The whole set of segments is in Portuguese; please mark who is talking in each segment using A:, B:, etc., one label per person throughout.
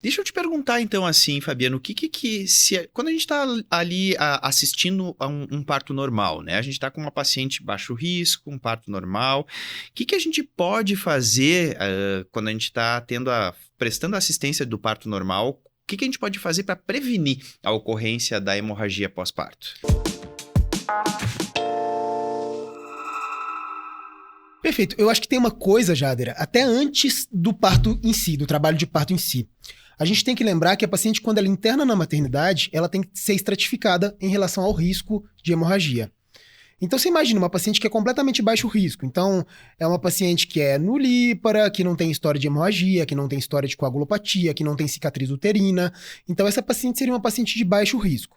A: Deixa eu te perguntar então assim, Fabiano, quando a gente está ali assistindo a um parto normal, né? A gente está com uma paciente baixo risco, um parto normal. O que a gente pode fazer quando a gente está prestando assistência do parto normal? O que a gente pode fazer para prevenir a ocorrência da hemorragia pós-parto?
B: Perfeito. Eu acho que tem uma coisa, Jader, até antes do parto em si, do trabalho de parto em si. A gente tem que lembrar que a paciente, quando ela interna na maternidade, ela tem que ser estratificada em relação ao risco de hemorragia. Então, você imagina uma paciente que é completamente baixo risco. Então, é uma paciente que é nulípara, que não tem história de hemorragia, que não tem história de coagulopatia, que não tem cicatriz uterina. Então, essa paciente seria uma paciente de baixo risco.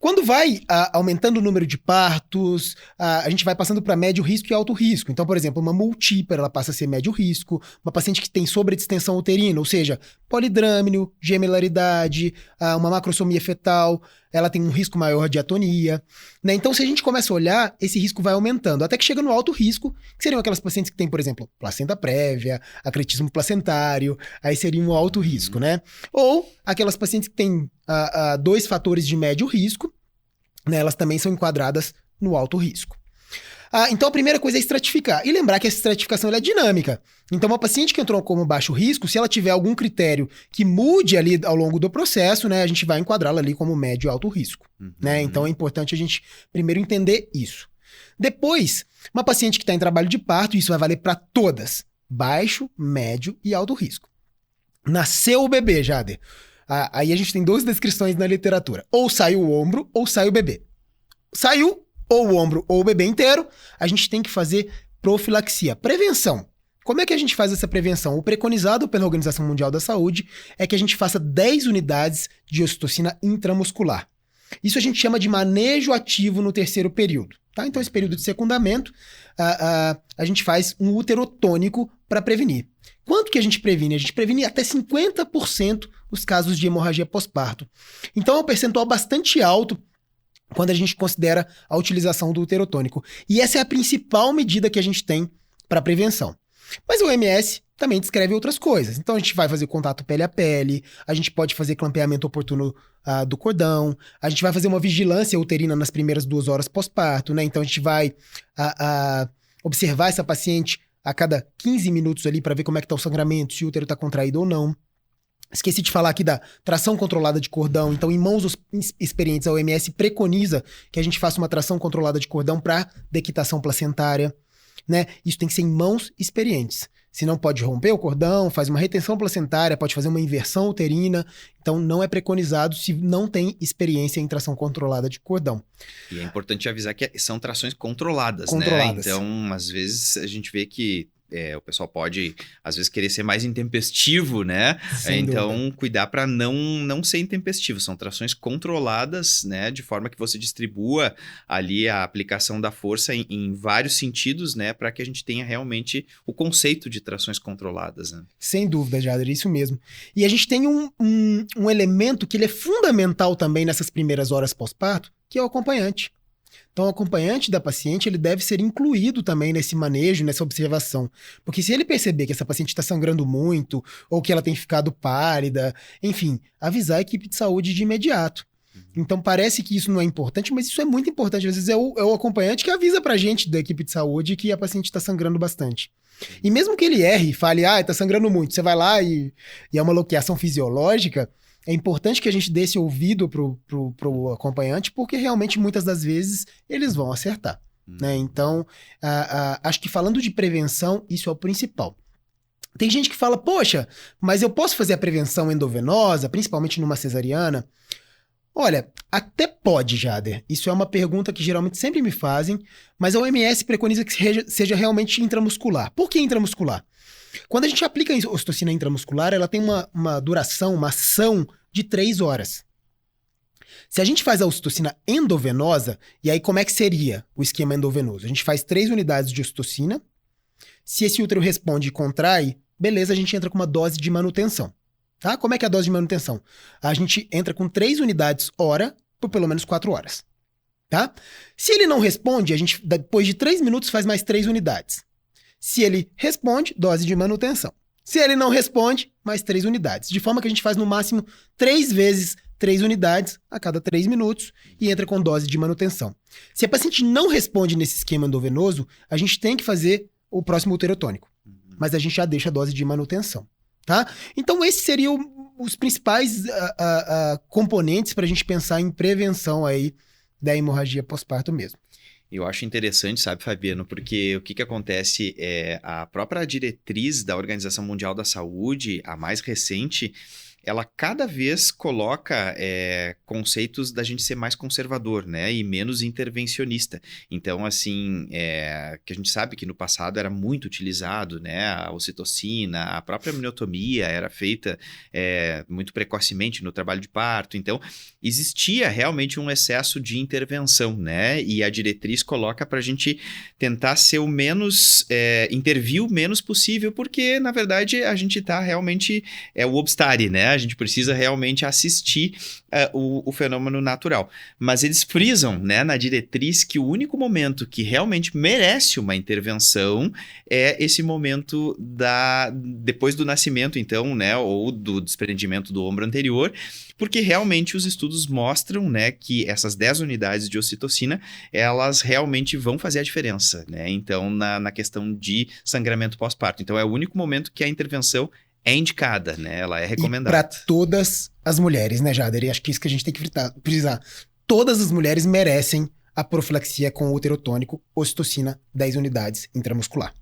B: Quando vai aumentando o número de partos, a gente vai passando para médio risco e alto risco. Então, por exemplo, uma multípara, ela passa a ser médio risco. Uma paciente que tem sobredistensão uterina, ou seja, polidrâmino, gemelaridade, uma macrosomia fetal, ela tem um risco maior de atonia, né? Então, se a gente começa a olhar, esse risco vai aumentando, até que chega no alto risco, que seriam aquelas pacientes que têm, por exemplo, placenta prévia, acretismo placentário, aí seria um alto risco, né? Ou aquelas pacientes que têm 2 fatores de médio risco, né? Elas também são enquadradas no alto risco. Então, a primeira coisa é estratificar. E lembrar que essa estratificação ela é dinâmica. Então, uma paciente que entrou como baixo risco, se ela tiver algum critério que mude ali ao longo do processo, né, a gente vai enquadrá-la ali como médio e alto risco. Né? Então, é importante a gente primeiro entender isso. Depois, uma paciente que está em trabalho de parto, isso vai valer para todas. Baixo, médio e alto risco. Nasceu o bebê, Jader. Aí a gente tem 2 descrições na literatura. Ou sai o ombro, ou sai o bebê. Saiu ou o ombro ou o bebê inteiro, a gente tem que fazer profilaxia, prevenção. Como é que a gente faz essa prevenção? O preconizado pela Organização Mundial da Saúde é que a gente faça 10 unidades de ocitocina intramuscular. Isso a gente chama de manejo ativo no 3º período. Tá? Então, esse período de secundamento, a gente faz um uterotônico para prevenir. Quanto que a gente previne? A gente previne até 50% os casos de hemorragia pós-parto. Então, é um percentual bastante alto quando a gente considera a utilização do uterotônico. E essa é a principal medida que a gente tem para prevenção. Mas o OMS também descreve outras coisas. Então, a gente vai fazer contato pele a pele, a gente pode fazer clampeamento oportuno do cordão, a gente vai fazer uma vigilância uterina nas primeiras 2 horas pós-parto, né? Então, a gente vai observar essa paciente a cada 15 minutos ali para ver como é que está o sangramento, se o útero está contraído ou não. Esqueci de falar aqui da tração controlada de cordão. Então, em mãos experientes, a OMS preconiza que a gente faça uma tração controlada de cordão para dequitação placentária, né? Isso tem que ser em mãos experientes. Se não pode romper o cordão, faz uma retenção placentária, pode fazer uma inversão uterina. Então, não é preconizado se não tem experiência em tração controlada de cordão.
A: E é importante avisar que são trações controladas, né? Então, às vezes, a gente vê que o pessoal pode, às vezes, querer ser mais intempestivo, né? Então, cuidar para não ser intempestivo. São trações controladas, né? De forma que você distribua ali a aplicação da força em vários sentidos, né? Para que a gente tenha realmente o conceito de trações controladas, né?
B: Sem dúvida, Jader, isso mesmo. E a gente tem um elemento que ele é fundamental também nessas primeiras horas pós-parto, que é o acompanhante. Então, o acompanhante da paciente, ele deve ser incluído também nesse manejo, nessa observação. Porque se ele perceber que essa paciente está sangrando muito, ou que ela tem ficado pálida, enfim, avisar a equipe de saúde de imediato. Então, parece que isso não é importante, mas isso é muito importante. Às vezes é o acompanhante que avisa pra gente da equipe de saúde que a paciente está sangrando bastante. E mesmo que ele erre e fale, está sangrando muito, você vai lá e é uma loqueação fisiológica, é importante que a gente dê esse ouvido pro acompanhante, porque realmente muitas das vezes eles vão acertar. Né? Então, acho que falando de prevenção, isso é o principal. Tem gente que fala, poxa, mas eu posso fazer a prevenção endovenosa, principalmente numa cesariana? Olha, até pode, Jader. Isso é uma pergunta que geralmente sempre me fazem, mas a OMS preconiza que seja realmente intramuscular. Por que intramuscular? Quando a gente aplica a ocitocina intramuscular, ela tem uma duração, uma ação de 3 horas. Se a gente faz a ocitocina endovenosa, e aí como é que seria o esquema endovenoso? A gente faz 3 unidades de ocitocina. Se esse útero responde e contrai, beleza, a gente entra com uma dose de manutenção. Tá? Como é que é a dose de manutenção? A gente entra com 3 unidades hora por pelo menos 4 horas. Tá? Se ele não responde, a gente, depois de 3 minutos, faz mais 3 unidades. Se ele responde, dose de manutenção. Se ele não responde, mais 3 unidades. De forma que a gente faz no máximo 3 vezes 3 unidades a cada 3 minutos e entra com dose de manutenção. Se a paciente não responde nesse esquema endovenoso, a gente tem que fazer o próximo uterotônico. Mas a gente já deixa a dose de manutenção, tá? Então esses seriam os principais componentes para a gente pensar em prevenção aí da hemorragia pós-parto mesmo.
A: Eu acho interessante, sabe, Fabiano, porque o que acontece é a própria diretriz da Organização Mundial da Saúde, a mais recente, ela cada vez coloca conceitos da gente ser mais conservador, né, e menos intervencionista. Então, assim, que a gente sabe que no passado era muito utilizado, né, a ocitocina, a própria amniotomia era feita muito precocemente no trabalho de parto. Então, existia realmente um excesso de intervenção, né, e a diretriz coloca para a gente tentar ser o menos, intervir o menos possível, porque, na verdade, a gente está realmente, o obstare, né, a gente precisa realmente assistir o fenômeno natural. Mas eles frisam, né, na diretriz que o único momento que realmente merece uma intervenção é esse momento depois do nascimento, então, né, ou do desprendimento do ombro anterior, porque realmente os estudos mostram, né, que essas 10 unidades de ocitocina, elas realmente vão fazer a diferença, né, então, na questão de sangramento pós-parto. Então, é o único momento que a intervenção é indicada, né? Ela é recomendada.
B: Para todas as mulheres, né, Jader? E acho que isso que a gente tem que frisar. Todas as mulheres merecem a profilaxia com o uterotônico ocitocina 10 unidades intramuscular.